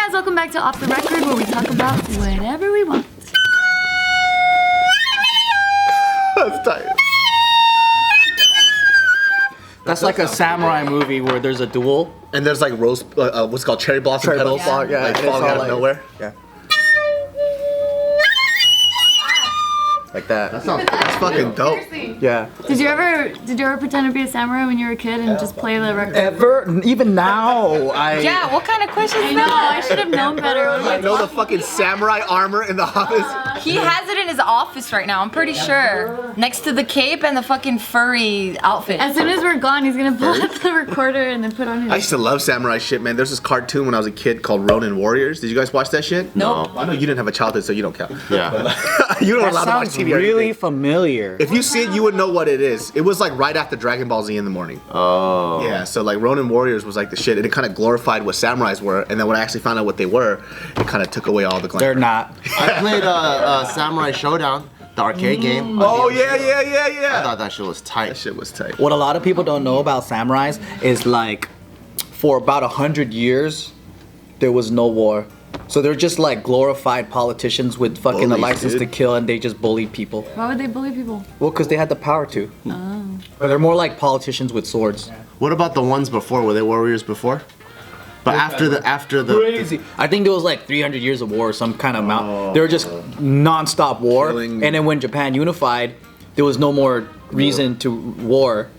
guys, welcome back to Off the Record, where we talk about whatever we want. That's tight. That's like a samurai movie where there's a duel. And there's like rose, what's it called, cherry blossom petals, yeah, like falling out of nowhere. Yeah. Like that. That's fucking dope. Yeah. Did you ever pretend to be a samurai when you were a kid and just play the record? Ever? Even now, Yeah, what kind of question is No, that? I should have known better. I know the fucking samurai armor in the office. He has it in his office right now, I'm pretty sure. Next to the cape and the fucking furry outfit. As soon as we're gone, he's gonna pull out the recorder and then put on his. I used to love samurai shit, man. There's this cartoon when I was a kid called Ronin Warriors. Did you guys watch that shit? Nope. I know you didn't have a childhood, so you don't count. Yeah. You don't That allowed to watch sounds TV or really anything. familiar. If you see it, you would know what it is. It was like right after Dragon Ball Z in the morning. Oh. Yeah, so like Ronin Warriors was like the shit, and it kind of glorified what samurais were. And then when I actually found out what they were, it kind of took away all the glamour. They're not. I played Samurai Showdown, the arcade game. Oh yeah. I thought that shit was tight. That shit was tight. What a lot of people don't know about samurais is like, for about 100 years, there was no war. So they're just like glorified politicians with fucking a Bullies, license dude. to kill, and they just bullied people. Why would they bully people? Well, because they had the power to. Or they're more like politicians with swords. What about the ones before? Were they warriors before? But after the Crazy. I think there was like 300 years of war or some kind of amount. They were just non-stop war. Killing. And then when Japan unified, there was no more reason to war.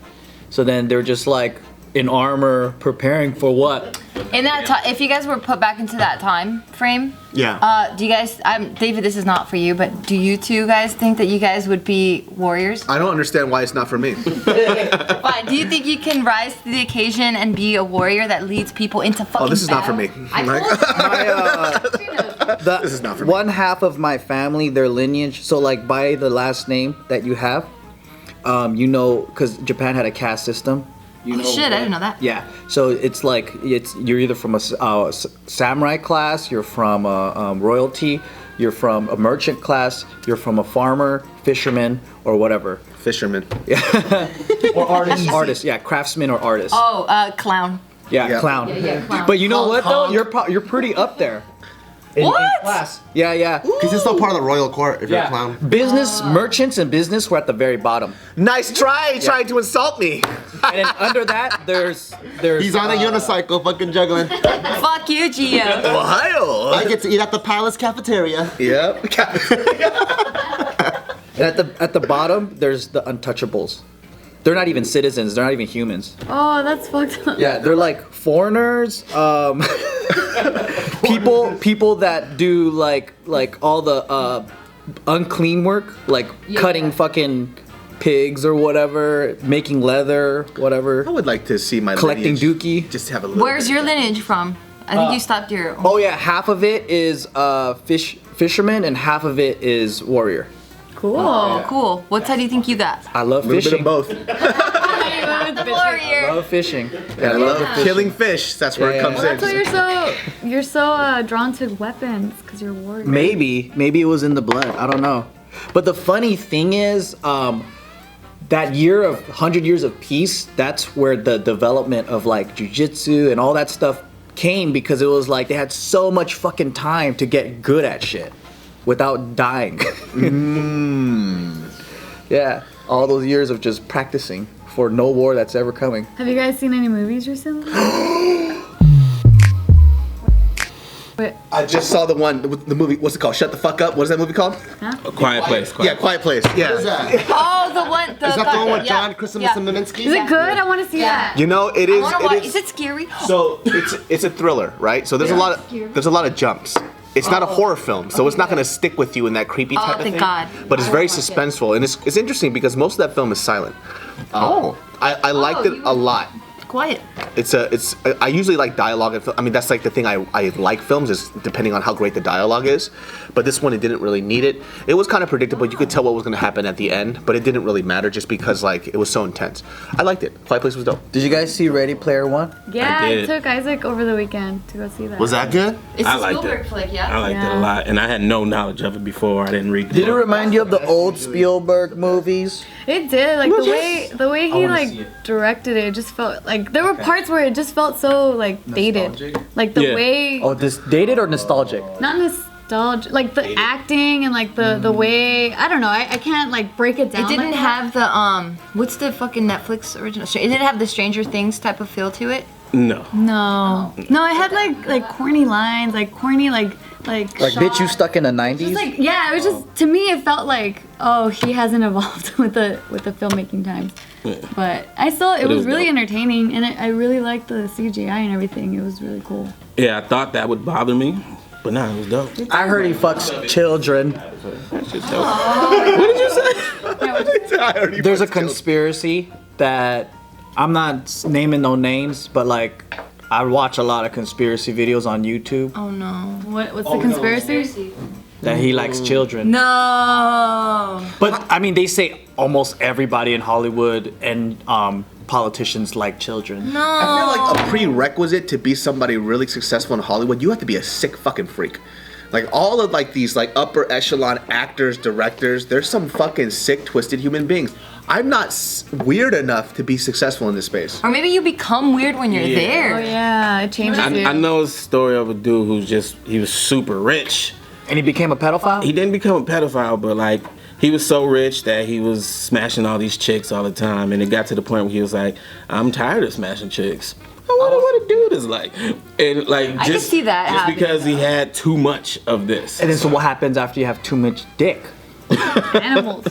So then they're just like in armor, preparing for what? In that time, if you guys were put back into that time frame, Yeah. do you guys, David, this is not for you, but do you two guys think that you guys would be warriors? I don't understand why it's not for me. Fine. Do you think you can rise to the occasion and be a warrior that leads people into fucking Oh, this is not for battle? me. I Like- told you. This is not for me. One half of my family, their lineage, so like by the last name that you have, you know, because Japan had a caste system. You know Shit, I didn't know that. Yeah, so it's like you're either from a samurai class, you're from a royalty, you're from a merchant class, you're from a farmer, fisherman, or whatever. Fisherman. Or artist. Artist, yeah, craftsman or artist. Oh, clown. Yeah, clown. Yeah, clown. But you know what though? You're pretty up there. In class. Yeah. because it's still part of the royal court if you're a clown. Business, merchants and business were at the very bottom. Nice try trying to insult me. And then under that, there's. He's on a unicycle, fucking juggling. Fuck you, Gio. Ohio. I get to eat at the palace cafeteria. Yep. And at the bottom, there's the untouchables. They're not even citizens. They're not even humans. Oh, that's fucked up. Yeah, they're like foreigners. People that do like all the unclean work, like cutting fucking pigs or whatever, making leather, whatever. I would like to see my Collecting lineage. dookie. Just have a little. Where's your lineage from? I think you stopped your. Oh yeah, half of it is fisherman and half of it is warrior. Cool. Oh, cool. What side do you think you got? I love A little fishing. bit of both. Warrior. Love fishing. I love killing fish. That's where it Yeah. comes Well, that's why in. you're so drawn to weapons, because you're a warrior. Maybe it was in the blood. I don't know. But the funny thing is, that year of 100 years of peace, that's where the development of like jujitsu and all that stuff came, because it was like they had so much fucking time to get good at shit without dying. Yeah, all those years of just practicing for no war that's ever coming. Have you guys seen any movies recently? Wait, I just saw the movie. What's it called? Shut the fuck up. What is that movie called? A Quiet Place. Yeah, Quiet Place. Yeah. What is that? Oh, the one. Is that the one with John Krasinski Yeah. and Minsky? is it good? I want to see that. You know, it I is. wanna It watch. is. Is it scary? So it's a thriller, right? So there's a lot of jumps. It's not a horror film, so it's not gonna stick with you in that creepy type of thank thing. God. But it's I very wanna watch it. suspenseful, and it's interesting because most of that film is silent. I liked it a lot. Quiet. I usually like dialogue. I mean, that's like the thing I like films is depending on how great the dialogue is. But this one, it didn't really need it. It was kind of predictable. You could tell what was going to happen at the end, but it didn't really matter just because like it was so intense. I liked it. Quiet Place was dope. Did you guys see Ready Player One? Yeah, I did. took Isaac over the weekend to go see that. Was that good? It's I a liked Spielberg it. flick, yeah. I liked it Yeah. a lot, and I had no knowledge of it before. I didn't read the Did it book. remind you of the old Spielberg movies? It did, like the way he wanna like see it. directed it, just felt like Like there were parts where it just felt so like dated. Like the way Oh, this dated or nostalgic? not nostalgic, like the acting and like the way I don't know. I can't like break it down. It didn't like that. have the what's the fucking Netflix original? It didn't have the Stranger Things type of feel to it. No. No, it had like corny lines, like corny like bitch, you stuck in the 90s? Just like yeah, it was just to me it felt like oh he hasn't evolved with the filmmaking times. But it was really dope. entertaining and I really liked the CGI and everything. It was really cool. Yeah, I thought that would bother me, but nah, it was dope. I heard he fucks children. That's just dope. What did you say? There's a conspiracy that I'm not naming no names, but like I watch a lot of conspiracy videos on YouTube Oh no. What's the conspiracy? that he likes children. No. But I mean, they say almost everybody in Hollywood and politicians like children. No. I feel like a prerequisite to be somebody really successful in Hollywood, you have to be a sick fucking freak. Like all of like these like upper echelon actors, directors, there's some fucking sick, twisted human beings. I'm not weird enough to be successful in this space. Or maybe you become weird when you're Oh there. yeah, it changes you. I know a story of a dude he was super rich. And he became a pedophile? He didn't become a pedophile, but like he was so rich that he was smashing all these chicks all the time, and it got to the point where he was like, I'm tired of smashing chicks. I wonder what a dude is like. And like I can see that just happening, because he had too much of this. And then so what happens after you have too much dick? Animals.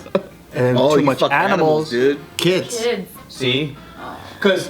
And then Oh, too you much fuck animals. dude. Kids. Kids. See? Because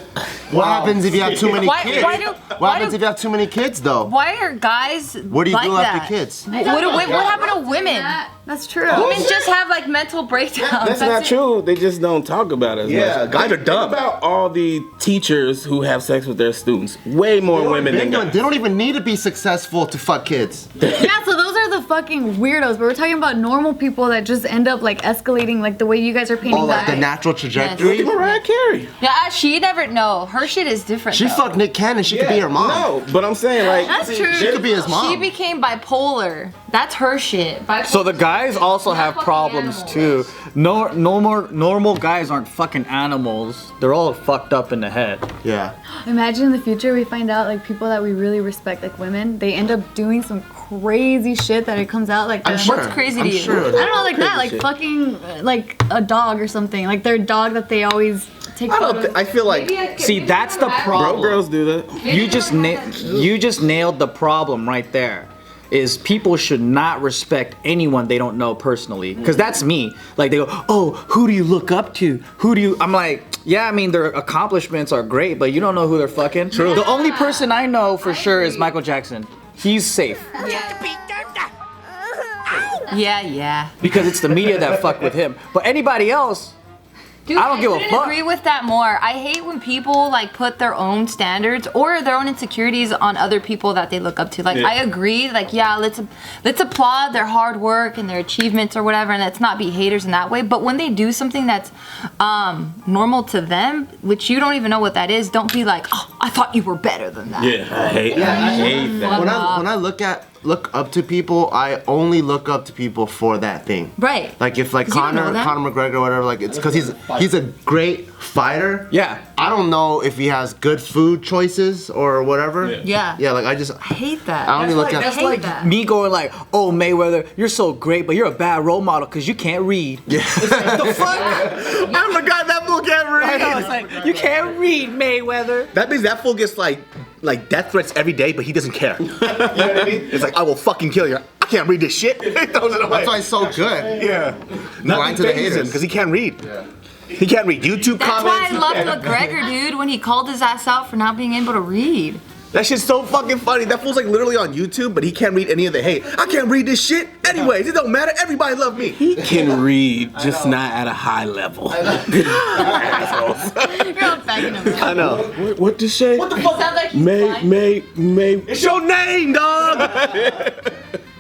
What happens if you have too many Why- kids? why do- what why happens do- if you have too many kids, though? Why are guys What do you like do that? after kids? What happened to women? That's true. Women just have like mental breakdowns. That's not true. They just don't talk about it as Yeah, much. guys are Think dumb. about all the teachers who have sex with their students. Way more women than guys. They don't even need to be successful to fuck kids. Yeah, so those are the fucking weirdos. But we're talking about normal people that just end up like escalating like the way you guys are painting Oh, like the that. natural trajectory. Look at Mariah Carey. Yeah, she never know. Her shit is different. She though. fucked Nick Cannon. She could be her mom. No, but I'm saying like That's true. She could be his She mom. became bipolar. That's her shit. Bipolar. so the guys also have problems too. No more normal guys aren't fucking animals. They're all fucked up in the head. Yeah. Imagine in the future we find out like people that we really respect, like women, they end up doing some crazy shit that it comes out like. I'm sure. What's crazy to I'm you? sure. I don't know, like that, like shit. fucking like a dog or something, like their dog that they always take photos. I feel like See, that's the bro problem. girls do that. You just nailed the problem right there. Is people should not respect anyone they don't know personally. Because that's me. Like they go, oh, who do you look up to? Who do you? I'm like, yeah, I mean their accomplishments are great, but you don't know who they're fucking. True. The only person I know for sure is Michael Jackson. He's safe Yeah. because it's the media that fuck with him. But anybody else, Dude, I don't give a couldn't fuck. agree with that more. I hate when people like put their own standards or their own insecurities on other people that they look up to. Like Yeah. I agree, like yeah, let's applaud their hard work and their achievements or whatever, and let's not be haters in that way. But when they do something that's normal to them, which you don't even know what that is, don't be like, oh, I thought you were better than that. Yeah, I hate that. When I look up to people, I only look up to people for that thing. Right. Like if like 'Cause you don't know Conor them. McGregor or whatever, like it's because he's a great fighter. Yeah. I don't know if he has good food choices or whatever. Yeah. Yeah, like I hate that. I only look at. That's hate like that. me going like, oh Mayweather, you're so great, but you're a bad role model because you can't read. Yeah. The fuck? I forgot that fool can't I read. know, it's like, you can't read, Mayweather. That means that fool gets like death threats every day, but he doesn't care. You know what I mean? It's like I will fucking kill you. I can't read this shit. He throws it away. That's why he's so good. Yeah. Lying Nothing to the phases him haters. because he can't read. Yeah. He can't read YouTube That's comments. why I loved McGregor, dude, when he called his ass out for not being able to read. That shit's so fucking funny. That fool's like literally on YouTube, but he can't read any of the hate. I can't read this shit. Anyways, it don't matter. Everybody love me. He can read, just not at a high level. Assholes. You're all bagging him. I know. What to say? What the fuck? Sounds like he's May. It's your name, dog.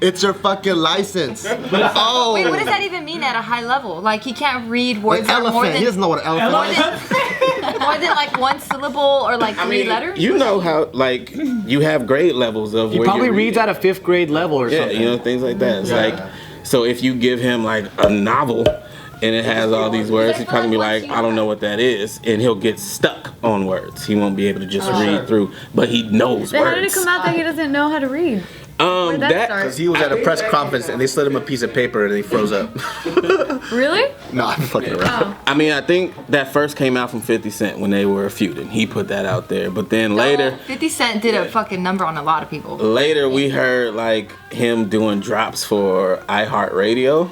It's your fucking license. Oh. Wait, what does that even mean at a high level? Like he can't read words An that are more elephant. than He doesn't know what an elephant is. more than like one syllable or like three letters? You know how like you have grade levels of He where probably you reads read. at a 5th grade level or Yeah, something. you know, things like that. It's like, so if you give him like a novel and it has all these words. He's probably be like, I don't know what that is, and he'll get stuck on words. He won't be able to just read through, but he knows Then words. how did it come out that he doesn't know how to read? Where'd that start? Because he was at a press conference and they slid him a piece of paper and he froze up. Really? No, I'm fucking around. Oh. I mean, I think that first came out from 50 Cent when they were feuding. He put that out there, but then later, 50 Cent did a fucking number on a lot of people. later we heard like him doing drops for iHeartRadio,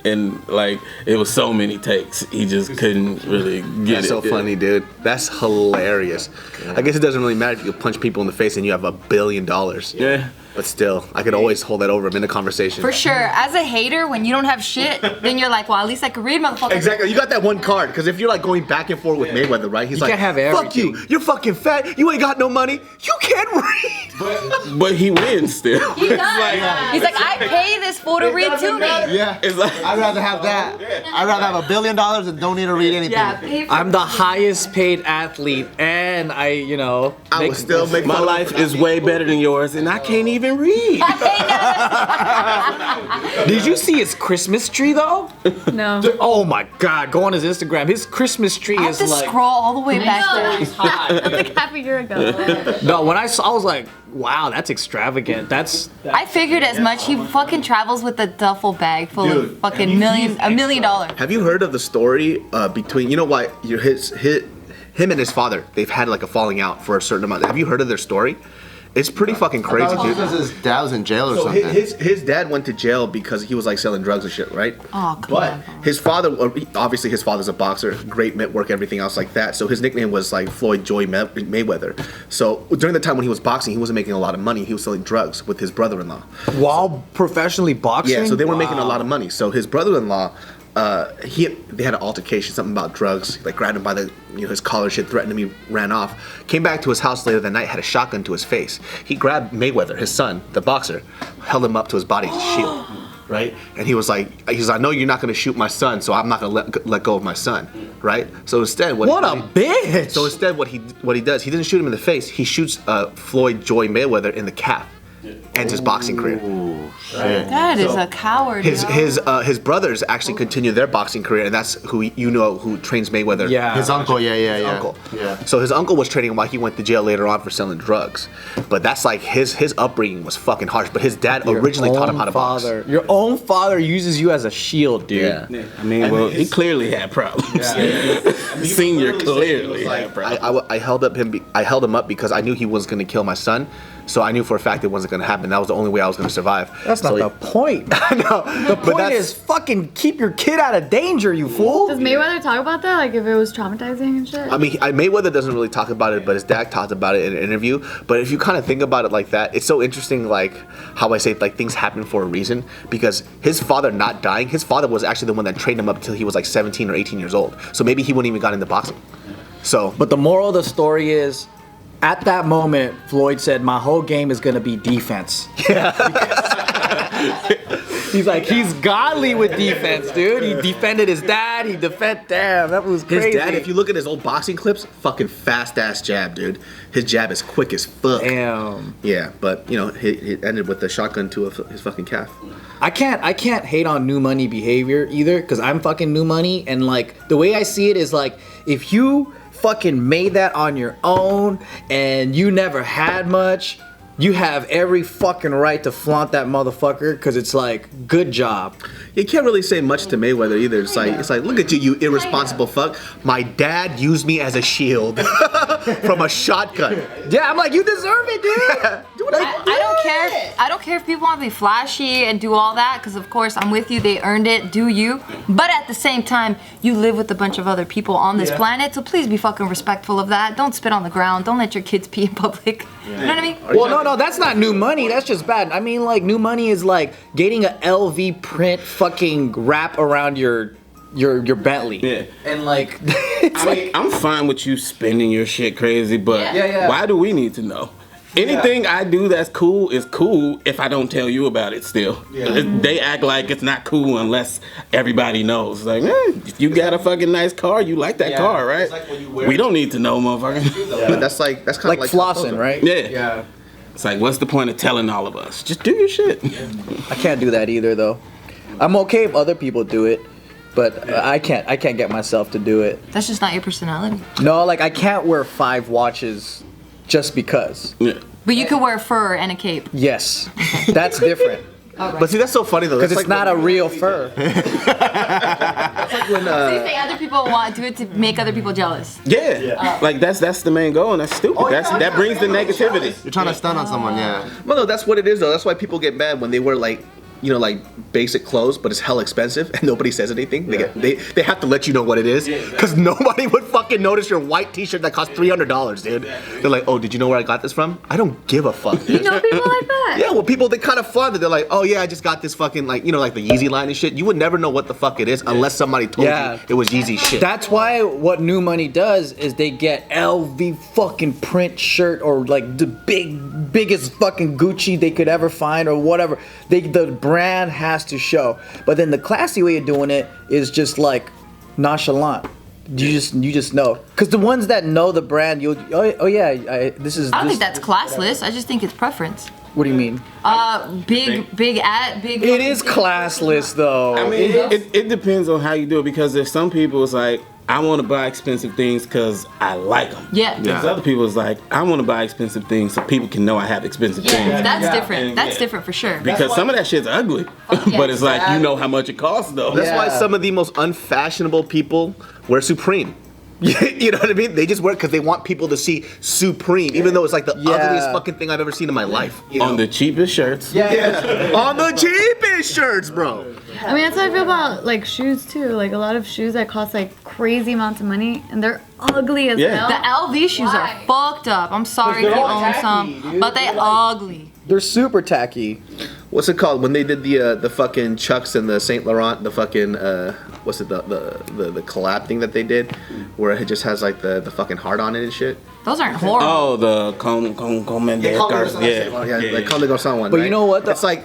and like it was so many takes, he just couldn't really get That's it. so funny, dude. That's hilarious. I guess it doesn't really matter if you punch people in the face and you have $1 billion. Yeah. But still, I could always hold that over him in a conversation. For sure. As a hater, when you don't have shit, then you're like, well, at least I can read, motherfucker. Exactly. You got that one card. Because if you're like going back and forth with Mayweather, right? He's You like, can't have fuck you. everything. You're fucking fat. You ain't got no money. You can't read. But he wins still. He does. He's like, I pay this fool to read to me. Yeah. It's like, I'd rather have that. I'd rather have $1 billion and don't need to read anything. Yeah, pay for I'm the highest paid athlete, and I would still make my life is way better than yours, and I can't even read. Did you see his Christmas tree though? No. Oh my God! Go on his Instagram. His Christmas tree I have is to like. scroll all the way back there. That's like half a year ago. No, when I saw, I was like, wow, that's extravagant. That's. I figured as much. He fucking travels with a duffel bag full of fucking $1 million. Have you heard of the story between, you know why, him and his father, they've had like a falling out for a certain amount. Have you heard of their story? It's pretty fucking crazy, dude. Because his dad was in jail or So something. his dad went to jail because he was like selling drugs and shit, right? Oh, come but on. his father, obviously his father's a boxer, great network, everything else like that. So his nickname was like Floyd Mayweather. So during the time when he was boxing, he wasn't making a lot of money. He was selling drugs with his brother-in-law. While professionally boxing. Yeah, so they were making a lot of money. So his brother-in-law, they had an altercation, something about drugs, like grabbed him by the, his collar, shit, threatened him, he ran off. Came back to his house later that night, had a shotgun to his face. He grabbed Mayweather, his son, the boxer, held him up to his body to shield, right? And he was like, I know you're not gonna shoot my son, so I'm not gonna let go of my son, right? So instead, what a bitch! So instead, what he does, he doesn't shoot him in the face. He shoots Floyd Mayweather in the calf. Ends his boxing career. That is a coward. His brothers actually continue their boxing career, and that's who trains Mayweather. Yeah. His uncle, yeah. Uncle. Yeah. So his uncle was training him while he went to jail later on for selling drugs. But that's like his upbringing was fucking harsh. But his dad originally taught him how to box. Your own father uses you as a shield, dude. Yeah. I mean, well, he clearly had problems. Senior clearly had problems. I held him up because I knew he was going to kill my son. So I knew for a fact it wasn't going to happen. That was the only way I was going to survive. That's not the point. The point is fucking keep your kid out of danger, you fool. Does Mayweather talk about that? Like if it was traumatizing and shit? I mean, Mayweather doesn't really talk about it, but his dad talked about it in an interview. But if you kind of think about it like that, it's so interesting, like how I say like things happen for a reason. Because his father not dying, his father was actually the one that trained him up until he was like 17 or 18 years old. So maybe he wouldn't even got into boxing. So, But the moral of the story is, at that moment, Floyd said, my whole game is going to be defense. He's like, he's godly with defense, dude. He defended his dad. Damn, that was crazy. his dad, if you look at his old boxing clips, fucking fast ass jab, dude. His jab is quick as fuck. Damn. Yeah, but he ended with the shotgun to his fucking calf. I can't hate on new money behavior either, because I'm fucking new money, and like the way I see it is like, if you fucking made that on your own and you never had much, you have every fucking right to flaunt that motherfucker, because it's like, good job. You can't really say much to Mayweather either. It's like, look at you irresponsible fuck. My dad used me as a shield from a shotgun. Yeah, I'm like, you deserve it, dude. I don't care. I don't care if people want to be flashy and do all that, because of course I'm with you. They earned it. Do you? But at the same time, you live with a bunch of other people on this planet, so please be fucking respectful of that. Don't spit on the ground. Don't let your kids pee in public. You know what I mean? Well, no, that's not new money. That's just bad. I mean, like, new money is like getting a LV print fucking wrap around your Bentley. Yeah. And like, I'm fine with you spending your shit crazy, but Yeah. why do we need to know? Anything I do that's cool is cool if I don't tell you about it still. They act like it's not cool unless everybody knows. Like, if you got a fucking nice car, you like that car, right? like when you wear We don't need to know, motherfucker. But that's kind of like flossing, right? Yeah. It's like, what's the point of telling all of us? Just do your shit. I can't do that either, though. I'm okay if other people do it. But I can't get myself to do it. That's just not your personality. No, like I can't wear 5 watches just because. Yeah. But you could wear fur and a cape. Yes, that's different. But see, that's so funny though. Because That's it's like not a real fur. when, So you think other people want do it to make other people jealous? Yeah. Like that's the main goal, and that's stupid. That brings the negativity. You're trying to stun on someone, yeah. well, no, that's what it is though. That's why people get mad when they wear like, you know, like basic clothes, but it's hell expensive and nobody says anything. They have to let you know what it is, because nobody would fucking notice your white T-shirt that cost $300, dude. They're like, oh, did you know where I got this from? I don't give a fuck. You know people like that? Yeah, well, people, they kind of fun that they're like, oh yeah, I just got this fucking, like, you know, like the Yeezy line and shit. You would never know what the fuck it is unless somebody told you it was Yeezy shit. That's why what New Money does is they get LV fucking print shirt or like the biggest fucking Gucci they could ever find or whatever. The brand has to show. But then the classy way of doing it is just like nonchalant. You just know. Because the ones that know the brand, this is. I don't think that's classless. I just think it's preference. What do you mean? Big. It is classless though. I mean, it depends on how you do it, because there's some people it's like, I want to buy expensive things because I like them. Yeah. There's other people it's like, I want to buy expensive things so people can know I have expensive things. That's different. And, That's different for sure. Because some of that shit's ugly, but it's like, you know how much it costs though. That's why some of the most unfashionable people wear Supreme. You know what I mean? They just wear it because they want people to see Supreme, even though it's like the ugliest fucking thing I've ever seen in my life. You know? On the cheapest shirts. On the cheapest shirts, bro. I mean, that's how I feel about like shoes too. Like a lot of shoes that cost like crazy amounts of money and they're ugly as hell. The LV shoes are fucked up. I'm sorry if you own some, but they ugly. They're super tacky. What's it called when they did the fucking Chucks and the Saint Laurent, the fucking what's it, the collab thing that they did, where it just has like the fucking heart on it and shit. Those aren't horrible. Oh, the Comme like Comme des Garçons one. But right? you know what? It's like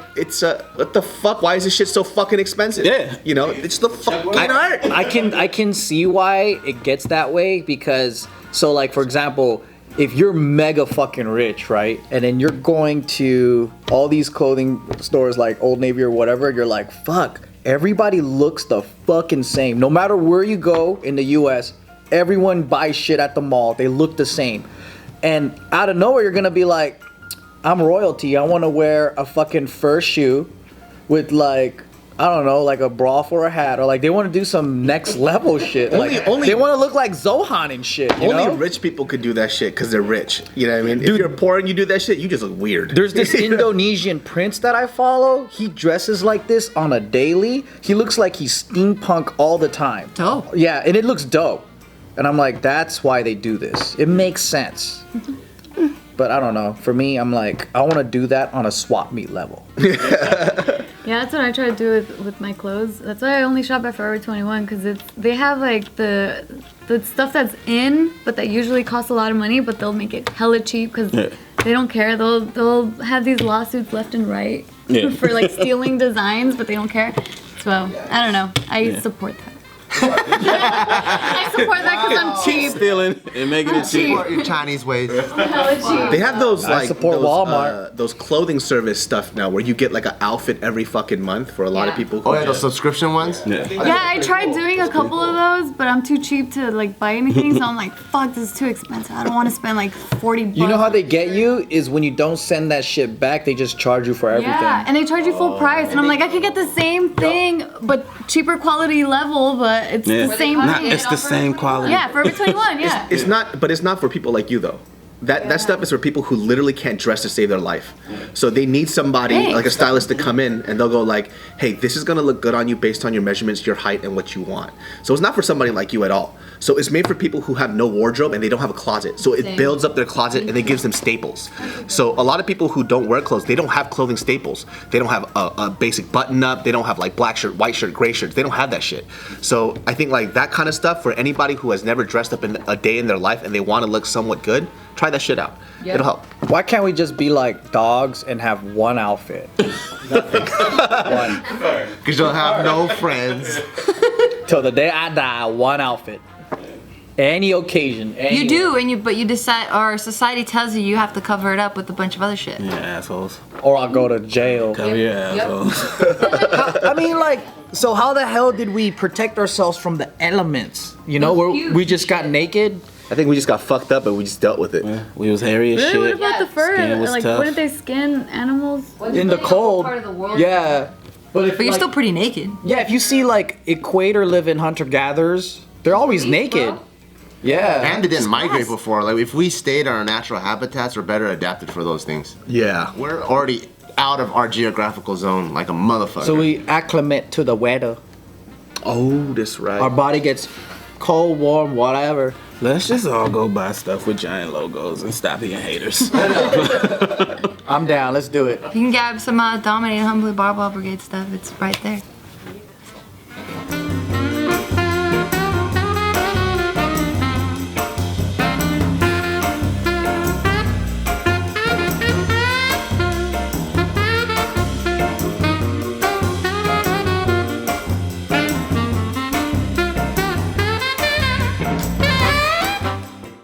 what the fuck? Why is this shit so fucking expensive? Yeah. You know, it's the fucking art. I can see why it gets that way, because so like for example, if you're mega fucking rich, right, and then you're going to all these clothing stores like Old Navy or whatever, you're like, fuck, everybody looks the fucking same. No matter where you go in the US, everyone buys shit at the mall. They look the same. And out of nowhere, you're gonna be like, I'm royalty. I want to wear a fucking fur shoe with like, I don't know, like a bra for a hat, or like they want to do some next level shit. Like, they want to look like Zohan and shit. Only rich people could do that shit because they're rich. You know what I mean? Dude, if you're poor and you do that shit, you just look weird. There's this Indonesian prince that I follow. He dresses like this on a daily. He looks like he's steampunk all the time. Dope. Yeah, and it looks dope. And I'm like, that's why they do this. It makes sense. But I don't know. For me, I'm like, I want to do that on a swap meet level. Yeah, that's what I try to do with my clothes. That's why I only shop at Forever 21, because they have like the stuff that's in, but that usually costs a lot of money, but they'll make it hella cheap because they don't care. They'll have these lawsuits left and right for like stealing designs, but they don't care. So I don't know. I support that. I support that because I'm cheap. Stealing and making it cheap. Your Chinese ways. Hella cheap. They have those like support Walmart. Those clothing service stuff now where you get like an outfit every fucking month for a lot of people. Oh yeah, those subscription ones? Yeah, I tried doing a couple of those, but I'm too cheap to like buy anything, so I'm like, fuck, this is too expensive. I don't want to spend like $40. You know how they get you is when you don't send that shit back, they just charge you for everything. Yeah, and they charge you full price, and I'm like, I could get the same thing, but cheaper quality level, but it's the same thing. It's the same quality. Yeah, Forever 21, yeah. It's not, but it's not for people like you though. That stuff is for people who literally can't dress to save their life. So they need somebody like a stylist to come in and they'll go like, hey, this is gonna look good on you based on your measurements, your height, and what you want. So it's not for somebody like you at all. So it's made for people who have no wardrobe and they don't have a closet. So it builds up their closet and it gives them staples. So a lot of people who don't wear clothes, they don't have clothing staples. They don't have a basic button up. They don't have like black shirt, white shirt, gray shirts. They don't have that shit. So I think like that kind of stuff for anybody who has never dressed up in a day in their life and they want to look somewhat good, try that shit out. Yep. It'll help. Why can't we just be like dogs and have one outfit? One. Because you'll have no friends. Till the day I die, one outfit. Any occasion. You do, but you decide, or society tells you have to cover it up with a bunch of other shit. Yeah, assholes. Or I'll go to jail. Cover your assholes. I mean, like, so how the hell did we protect ourselves from the elements? You know, we just got naked. I think we just got fucked up and we just dealt with it. Yeah, we was hairy as Really? shit. What about the fur? Skin was Like, tough. wouldn't they skin animals? In the cold. Part of the world. Yeah. But But you're still pretty naked. Yeah, if you see like equator living hunter-gatherers, they're always naked. Yeah. And they didn't migrate before. Like if we stayed in our natural habitats, we're better adapted for those things. Yeah. We're already out of our geographical zone like a motherfucker. So we acclimate to the weather. Oh, that's right. Our body gets cold, warm, whatever. Let's just all go buy stuff with giant logos and stop being haters. I'm down. Let's do it. You can grab some Dominating Humbly Barbell Brigade stuff. It's right there.